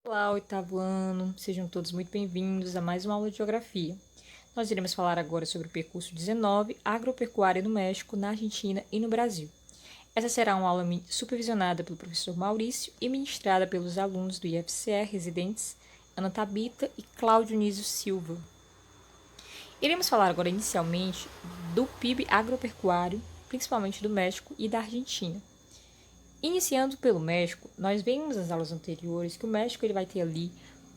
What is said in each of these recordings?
Olá, oitavo ano, sejam todos muito bem-vindos a mais uma aula de Geografia. Nós iremos falar agora sobre o percurso 19, Agropecuária no México, na Argentina e no Brasil. Essa será uma aula supervisionada pelo professor Maurício e ministrada pelos alunos do IFCE residentes Ana Tabita e Cláudio Nísio Silva. Iremos falar agora inicialmente do PIB agropecuário, principalmente do México e da Argentina. Iniciando pelo México, nós vimos nas aulas anteriores que o México ele vai ter ali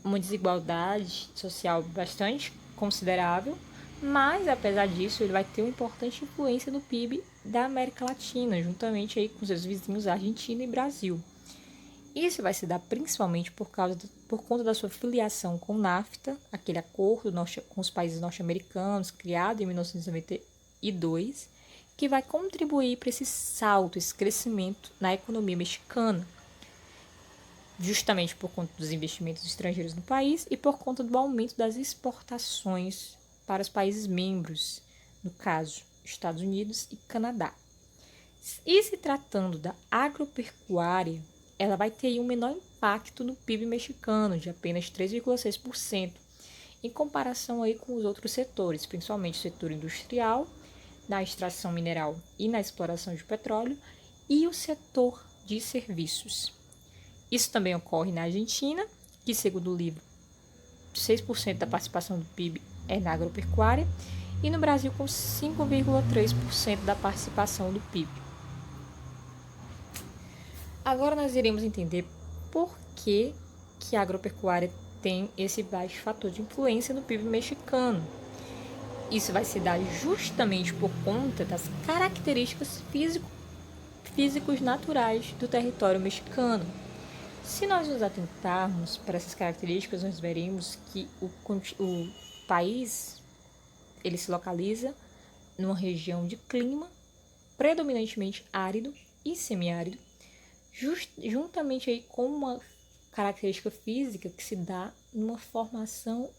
uma desigualdade social bastante considerável, mas apesar disso ele vai ter uma importante influência no PIB da América Latina, juntamente aí com seus vizinhos Argentina e Brasil. Isso vai se dar principalmente por conta da sua filiação com o NAFTA, aquele acordo com os países norte-americanos criado em 1992, que vai contribuir para esse salto, esse crescimento na economia mexicana, justamente por conta dos investimentos estrangeiros no país e por conta do aumento das exportações para os países membros, no caso, Estados Unidos e Canadá. E se tratando da agropecuária, ela vai ter um menor impacto no PIB mexicano, de apenas 3,6%, em comparação aí com os outros setores, principalmente o setor industrial, na extração mineral e na exploração de petróleo, e o setor de serviços. Isso também ocorre na Argentina, que, segundo o livro, 6% da participação do PIB é na agropecuária, e no Brasil com 5,3% da participação do PIB. Agora nós iremos entender por que a agropecuária tem esse baixo fator de influência no PIB mexicano. Isso vai se dar justamente por conta das características físicos naturais do território mexicano. Se nós nos atentarmos para essas características, nós veremos que o país ele se localiza numa região de clima predominantemente árido e semiárido, juntamente aí com uma característica física que se dá numa formação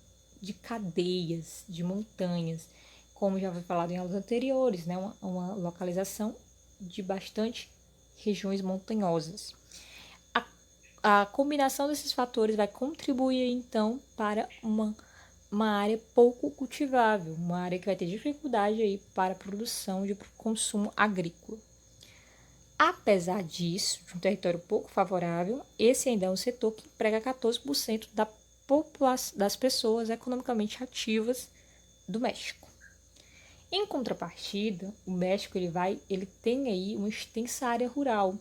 de cadeias, de montanhas, como já foi falado em aulas anteriores, né? Uma localização de bastante regiões montanhosas. A combinação desses fatores vai contribuir, então, para uma área pouco cultivável, uma área que vai ter dificuldade aí para a produção de consumo agrícola. Apesar disso, de um território pouco favorável, esse ainda é um setor que emprega 14% das pessoas economicamente ativas do México. Em contrapartida, o México ele tem aí uma extensa área rural,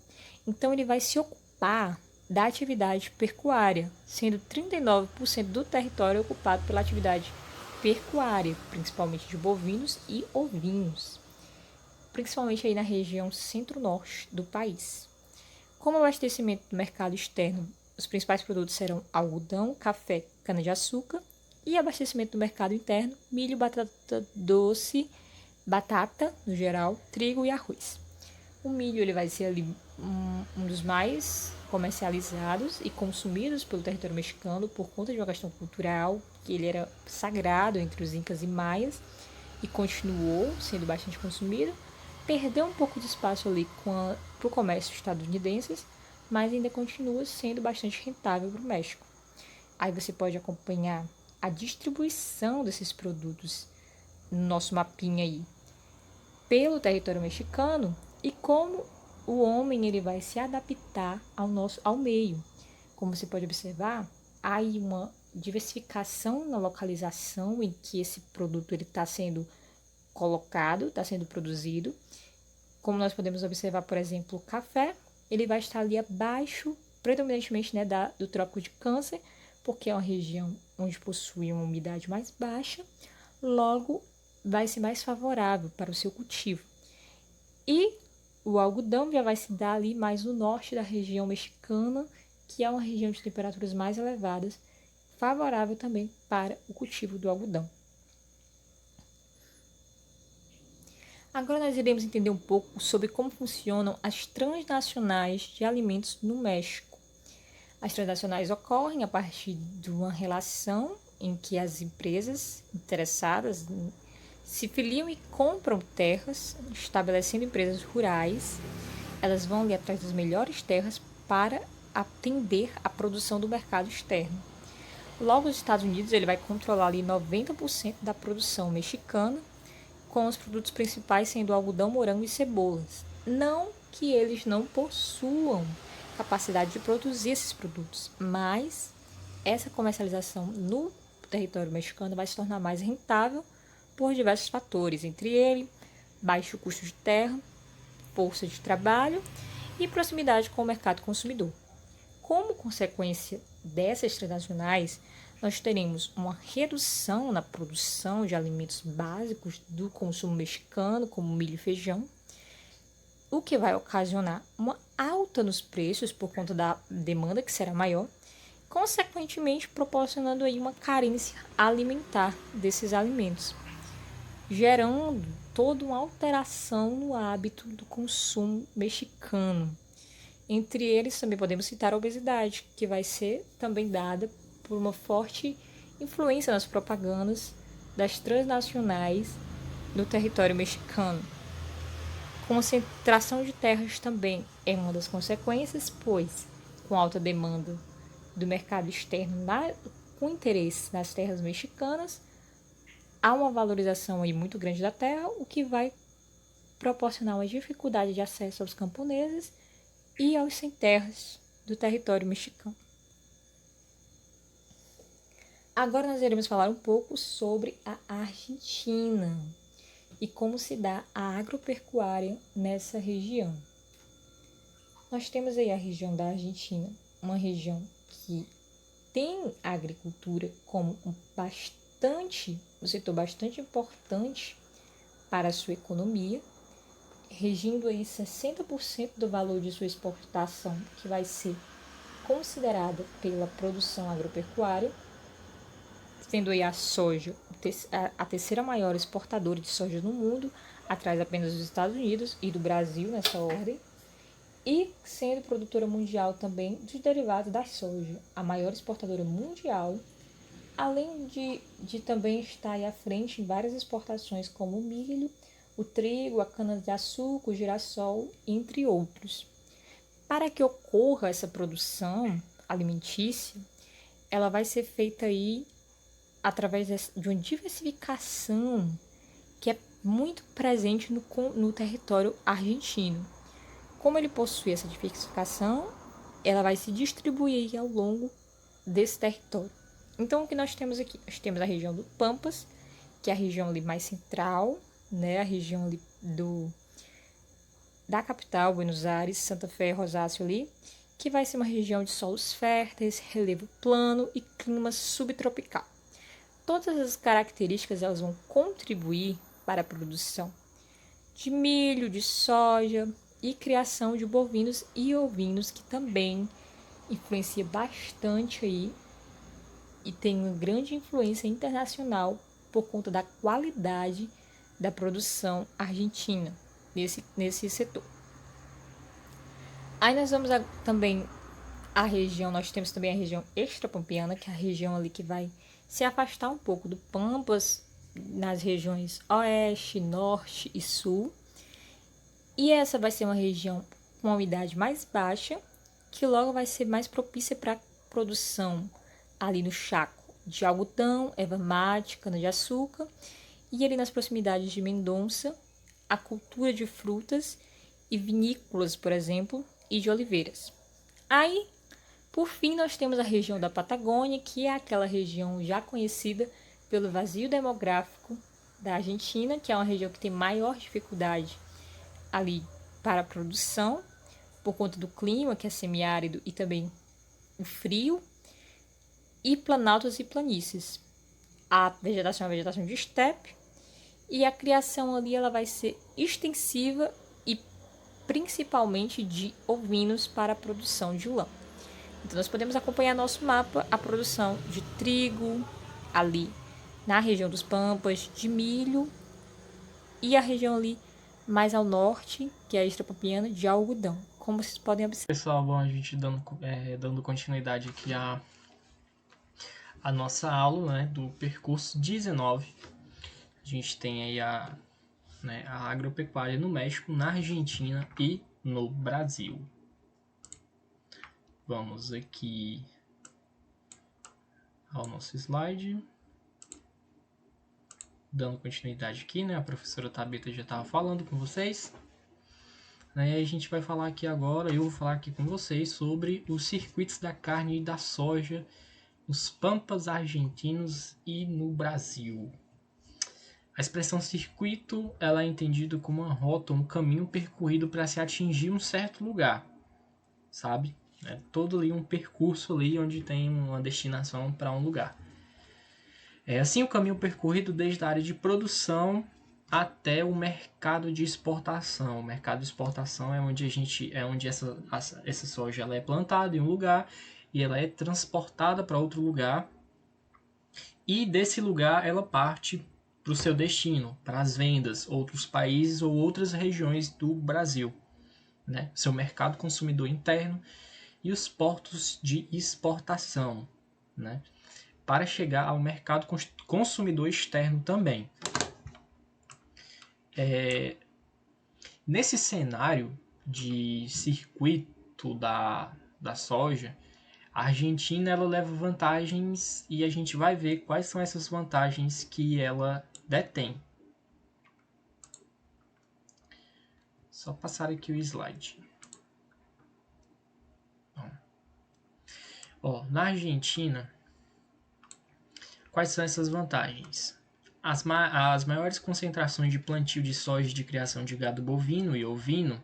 então ele vai se ocupar da atividade pecuária, sendo 39% do território ocupado pela atividade pecuária, principalmente de bovinos e ovinos, principalmente aí na região centro-norte do país. Como abastecimento do mercado externo, os principais produtos serão algodão, café, cana-de-açúcar, e abastecimento do mercado interno, milho, batata doce, batata, no geral, trigo e arroz. O milho ele vai ser ali um dos mais comercializados e consumidos pelo território mexicano por conta de uma questão cultural, que ele era sagrado entre os incas e maias e continuou sendo bastante consumido. Perdeu um pouco de espaço ali para o comércio estadunidense, mas ainda continua sendo bastante rentável para o México. Aí você pode acompanhar a distribuição desses produtos no nosso mapinha aí pelo território mexicano e como o homem ele vai se adaptar ao meio. Como você pode observar, há aí uma diversificação na localização em que esse produto está sendo colocado, está sendo produzido. Como nós podemos observar, por exemplo, o café, ele vai estar ali abaixo, predominantemente, né, do Trópico de Câncer, porque é uma região onde possui uma umidade mais baixa, logo vai ser mais favorável para o seu cultivo. E o algodão já vai se dar ali mais no norte da região mexicana, que é uma região de temperaturas mais elevadas, favorável também para o cultivo do algodão. Agora nós iremos entender um pouco sobre como funcionam as transnacionais de alimentos no México. As transnacionais ocorrem a partir de uma relação em que as empresas interessadas se filiam e compram terras, estabelecendo empresas rurais. Elas vão ali atrás das melhores terras para atender à produção do mercado externo. Logo, os Estados Unidos ele vai controlar ali 90% da produção mexicana, com os produtos principais sendo algodão, morango e cebolas. Não que eles não possuam capacidade de produzir esses produtos, mas essa comercialização no território mexicano vai se tornar mais rentável por diversos fatores, entre eles baixo custo de terra, força de trabalho e proximidade com o mercado consumidor. Como consequência dessas transnacionais, nós teremos uma redução na produção de alimentos básicos do consumo mexicano, como milho e feijão, o que vai ocasionar uma alta nos preços por conta da demanda que será maior, consequentemente proporcionando aí uma carência alimentar desses alimentos, gerando toda uma alteração no hábito do consumo mexicano. Entre eles também podemos citar a obesidade, que vai ser também dada por uma forte influência nas propagandas das transnacionais no território mexicano. Concentração de terras também é uma das consequências, pois com alta demanda do mercado externo com interesse nas terras mexicanas, há uma valorização aí muito grande da terra, o que vai proporcionar uma dificuldade de acesso aos camponeses e aos sem terras do território mexicano. Agora nós iremos falar um pouco sobre a Argentina e como se dá a agropecuária nessa região. Nós temos aí a região da Argentina, uma região que tem a agricultura como um setor bastante importante para a sua economia, regindo aí 60% do valor de sua exportação, que vai ser considerada pela produção agropecuária, sendo aí a soja a terceira maior exportadora de soja no mundo, atrás apenas dos Estados Unidos e do Brasil nessa ordem, e sendo produtora mundial também dos derivados da soja, a maior exportadora mundial, além de também estar aí à frente em várias exportações como o milho, o trigo, a cana-de-açúcar, o girassol, entre outros. Para que ocorra essa produção alimentícia, ela vai ser feita aí através de uma diversificação que é muito presente no território argentino. Como ele possui essa diversificação, ela vai se distribuir ao longo desse território. Então, o que nós temos aqui? Nós temos a região do Pampas, que é a região ali mais central, né? A região ali da capital, Buenos Aires, Santa Fé, Rosácio ali, que vai ser uma região de solos férteis, relevo plano e clima subtropical. Todas as características elas vão contribuir para a produção de milho, de soja e criação de bovinos e ovinos, que também influencia bastante aí e tem uma grande influência internacional por conta da qualidade da produção argentina nesse setor. Aí nós vamos também nós temos também a região extrapampiana, que é a região ali que vai se afastar um pouco do Pampas, nas regiões oeste, norte e sul. E essa vai ser uma região com uma umidade mais baixa, que logo vai ser mais propícia para a produção ali no Chaco de algodão, erva mate, cana-de-açúcar, e ali nas proximidades de Mendonça, a cultura de frutas e vinícolas, por exemplo, e de oliveiras. Aí, por fim, nós temos a região da Patagônia, que é aquela região já conhecida pelo vazio demográfico da Argentina, que é uma região que tem maior dificuldade ali para a produção, por conta do clima, que é semiárido, e também o frio, e planaltos e planícies. A vegetação é a vegetação de estepe, e a criação ali ela vai ser extensiva e principalmente de ovinos para a produção de lã. Então, nós podemos acompanhar nosso mapa a produção de trigo ali na região dos Pampas, de milho, e a região ali mais ao norte, que é a extrapampiana, de algodão, como vocês podem observar. Pessoal, bom, a gente dando continuidade aqui a nossa aula, né, do percurso 19. A gente tem aí a agropecuária no México, na Argentina e no Brasil. Vamos aqui ao nosso slide. Dando continuidade aqui, né? A professora Tabita já estava falando com vocês. E a gente vai falar aqui agora, eu vou falar aqui com vocês sobre os circuitos da carne e da soja nos pampas argentinos e no Brasil. A expressão circuito ela é entendida como uma rota, um caminho percorrido para se atingir um certo lugar, sabe? É todo ali um percurso ali onde tem uma destinação para um lugar. É assim o caminho percorrido desde a área de produção até o mercado de exportação. O mercado de exportação é onde essa soja ela é plantada em um lugar e ela é transportada para outro lugar, e desse lugar ela parte para o seu destino, para as vendas, outros países ou outras regiões do Brasil, né? Seu mercado consumidor interno e os portos de exportação, né? Para chegar ao mercado consumidor externo também. Nesse cenário de circuito da soja, a Argentina ela leva vantagens e a gente vai ver quais são essas vantagens que ela detém. Só passar aqui o slide. Na Argentina, quais são essas vantagens? As maiores concentrações de plantio de soja de criação de gado bovino e ovino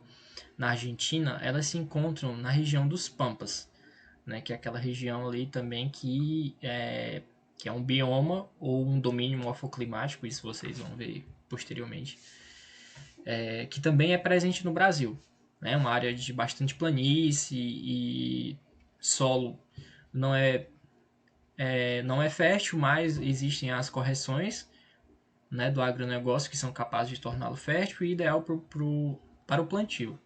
na Argentina, elas se encontram na região dos Pampas, né, que é aquela região ali também que é um bioma ou um domínio morfoclimático, isso vocês vão ver posteriormente, que também é presente no Brasil. Né, uma área de bastante planície e solo não é fértil, mas existem as correções, né, do agronegócio que são capazes de torná-lo fértil e ideal para o plantio.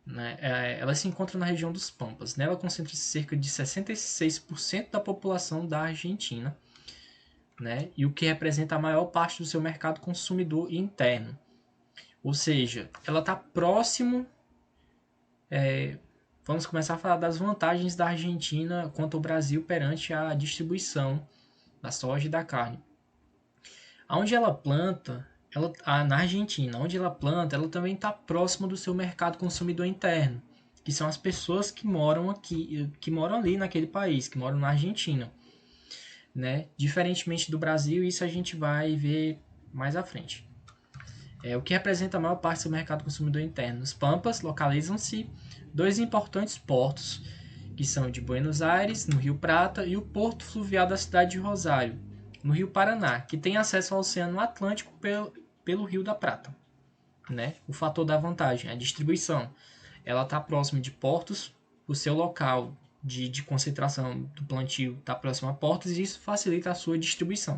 Né? Ela se encontra na região dos Pampas. Nela concentra cerca de 66% da população da Argentina, né? E o que representa a maior parte do seu mercado consumidor interno. Ou seja, ela está próximo. Vamos começar a falar das vantagens da Argentina quanto ao Brasil perante a distribuição da soja e da carne. Onde ela planta, na Argentina, onde ela planta, ela também está próxima do seu mercado consumidor interno, que são as pessoas que moram aqui, que moram ali naquele país, que moram na Argentina, né? Diferentemente do Brasil, isso a gente vai ver mais à frente. O que representa a maior parte do seu mercado consumidor interno. Nos Pampas localizam-se dois importantes portos, que são de Buenos Aires, no Rio Prata, e o porto fluvial da cidade de Rosário, no Rio Paraná, que tem acesso ao Oceano Atlântico pelo Rio da Prata. Né? O fator da vantagem, a distribuição. Ela está próxima de portos, o seu local de concentração do plantio está próximo a portos e isso facilita a sua distribuição.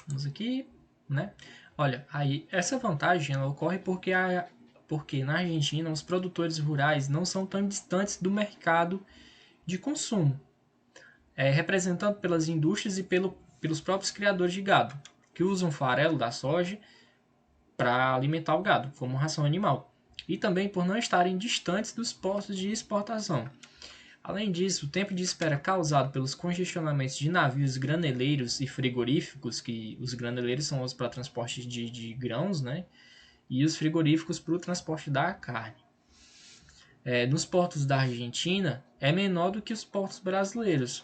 Vamos aqui, né? Olha, aí essa vantagem ela ocorre porque na Argentina os produtores rurais não são tão distantes do mercado de consumo, representado pelas indústrias e pelos próprios criadores de gado, que usam o farelo da soja para alimentar o gado, como ração animal, e também por não estarem distantes dos postos de exportação. Além disso, o tempo de espera causado pelos congestionamentos de navios graneleiros e frigoríficos, que os graneleiros são os para transporte de grãos, né? E os frigoríficos para o transporte da carne. Nos portos da Argentina, é menor do que os portos brasileiros.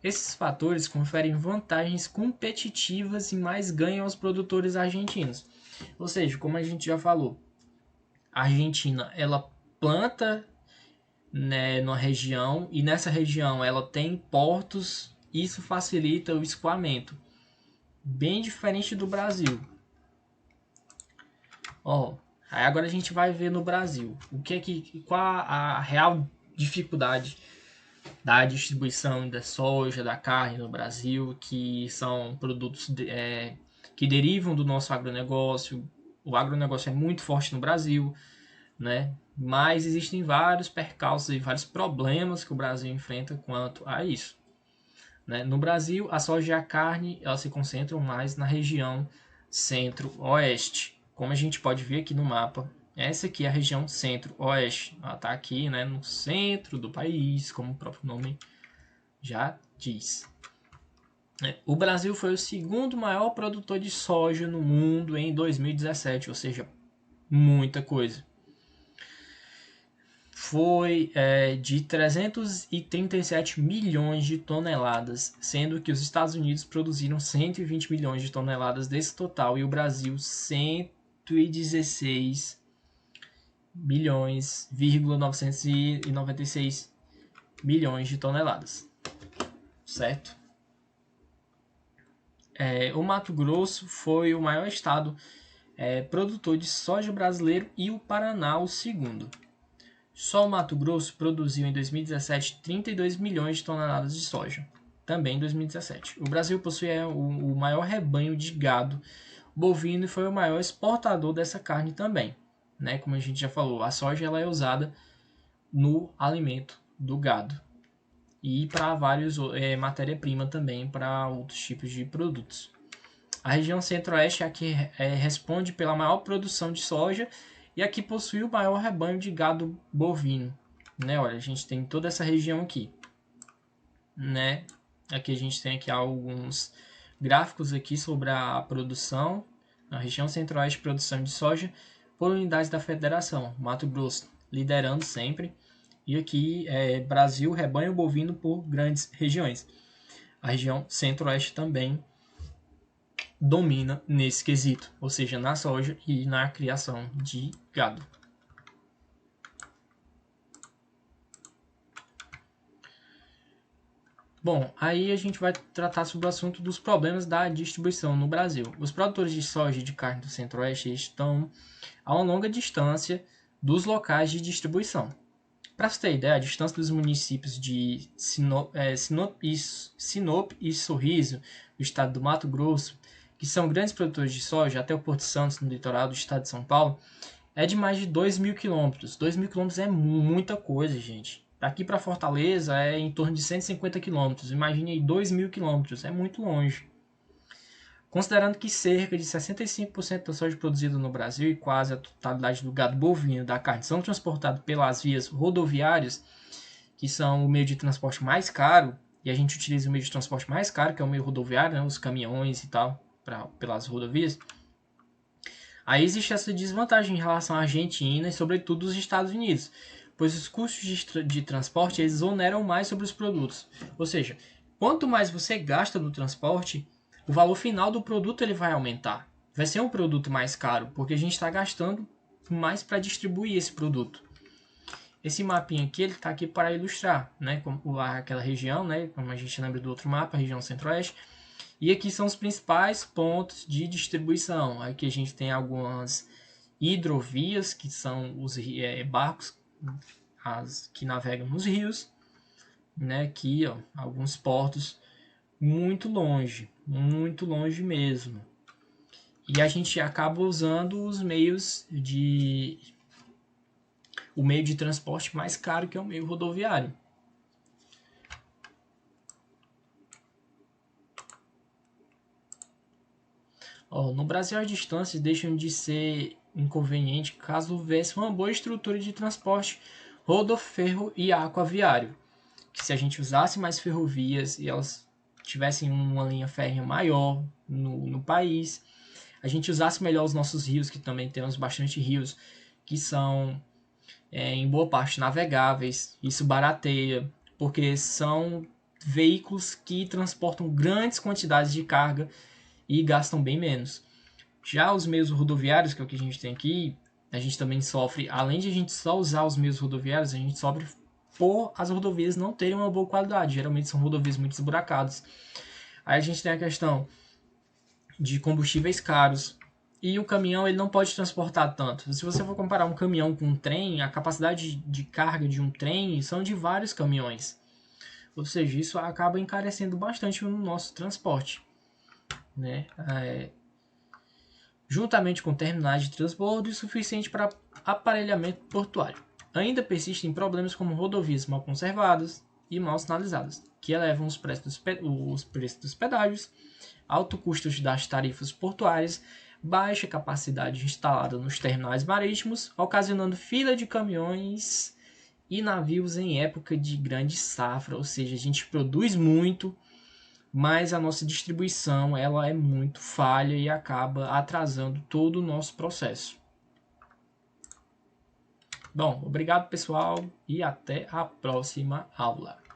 Esses fatores conferem vantagens competitivas e mais ganho aos produtores argentinos. Ou seja, como a gente já falou, a Argentina ela planta, né, numa região e nessa região ela tem portos, isso facilita o escoamento, bem diferente do Brasil. Aí agora a gente vai ver no Brasil qual a real dificuldade da distribuição da soja, da carne no Brasil, que são produtos que derivam do nosso agronegócio. O agronegócio é muito forte no Brasil, né? Mas existem vários percalços e vários problemas que o Brasil enfrenta quanto a isso. Né? No Brasil, a soja e a carne elas se concentram mais na região Centro-Oeste. Como a gente pode ver aqui no mapa, essa aqui é a região Centro-Oeste. Ela está aqui, né, no centro do país, como o próprio nome já diz. O Brasil foi o segundo maior produtor de soja no mundo em 2017, ou seja, muita coisa. Foi de 337 milhões de toneladas, sendo que os Estados Unidos produziram 120 milhões de toneladas desse total e o Brasil 116 milhões, 996 milhões de toneladas, certo? O Mato Grosso foi o maior estado produtor de soja brasileiro e o Paraná o segundo. Só o Mato Grosso produziu em 2017 32 milhões de toneladas de soja, também em 2017. O Brasil possui o maior rebanho de gado bovino e foi o maior exportador dessa carne também. Né? Como a gente já falou, a soja ela é usada no alimento do gado e para vários matéria-prima também para outros tipos de produtos. A região Centro-Oeste é a que responde pela maior produção de soja e aqui possui o maior rebanho de gado bovino. Né? Olha, a gente tem toda essa região aqui. Né? Aqui a gente tem aqui alguns gráficos aqui sobre a produção. Na região Centro-Oeste, produção de soja por unidades da federação. Mato Grosso liderando sempre. E aqui Brasil, rebanho bovino por grandes regiões. A região Centro-Oeste também domina nesse quesito, ou seja, na soja e na criação de gado. Bom, aí a gente vai tratar sobre o assunto dos problemas da distribuição no Brasil. Os produtores de soja e de carne do Centro-Oeste estão a uma longa distância dos locais de distribuição. Para você ter ideia, a distância dos municípios de Sinop e Sorriso, do estado do Mato Grosso, que são grandes produtores de soja, até o Porto Santos, no litoral do estado de São Paulo, é de mais de 2.000 quilômetros. 2.000 quilômetros é muita coisa, gente. Daqui para Fortaleza é em torno de 150 quilômetros. Imagine aí 2.000 quilômetros, é muito longe. Considerando que cerca de 65% da soja produzida no Brasil e quase a totalidade do gado bovino e da carne são transportados pelas vias rodoviárias, que são o meio de transporte mais caro, e a gente utiliza o meio de transporte mais caro, que é o meio rodoviário, né, os caminhões e tal, pelas rodovias, aí existe essa desvantagem em relação à Argentina e sobretudo os Estados Unidos, pois os custos de transporte eles oneram mais sobre os produtos. Ou seja, quanto mais você gasta no transporte, o valor final do produto ele vai aumentar. Vai ser um produto mais caro, porque a gente está gastando mais para distribuir esse produto. Esse mapinha aqui, ele está aqui para ilustrar, né, como aquela região, né, como a gente lembra do outro mapa, a região Centro-Oeste. E aqui são os principais pontos de distribuição. Aqui a gente tem algumas hidrovias, que são os barcos que navegam nos rios. Né, aqui, ó, alguns portos muito longe mesmo. E a gente acaba usando os meios o meio de transporte mais caro, que é o meio rodoviário. No Brasil, as distâncias deixam de ser inconveniente caso houvesse uma boa estrutura de transporte rodoferro e aquaviário. Que se a gente usasse mais ferrovias e elas tivessem uma linha férrea maior no país, a gente usasse melhor os nossos rios, que também temos bastante rios que são em boa parte navegáveis. Isso barateia, porque são veículos que transportam grandes quantidades de carga e gastam bem menos. Já os meios rodoviários, que é o que a gente tem aqui, a gente também sofre, além de a gente só usar os meios rodoviários, a gente sofre por as rodovias não terem uma boa qualidade. Geralmente são rodovias muito esburacadas. Aí a gente tem a questão de combustíveis caros. E o caminhão ele não pode transportar tanto. Se você for comparar um caminhão com um trem, a capacidade de carga de um trem são de vários caminhões. Ou seja, isso acaba encarecendo bastante o nosso transporte. Né? Juntamente com terminais de transbordo suficiente para aparelhamento portuário. Ainda persistem problemas como rodovias mal conservadas, e mal sinalizadas, que elevam os preços dos pedágios, alto custo das tarifas portuárias, baixa capacidade instalada nos terminais marítimos, ocasionando fila de caminhões e navios em época de grande safra, ou seja, a gente produz muito, mas a nossa distribuição ela é muito falha e acaba atrasando todo o nosso processo. Bom, obrigado pessoal e até a próxima aula.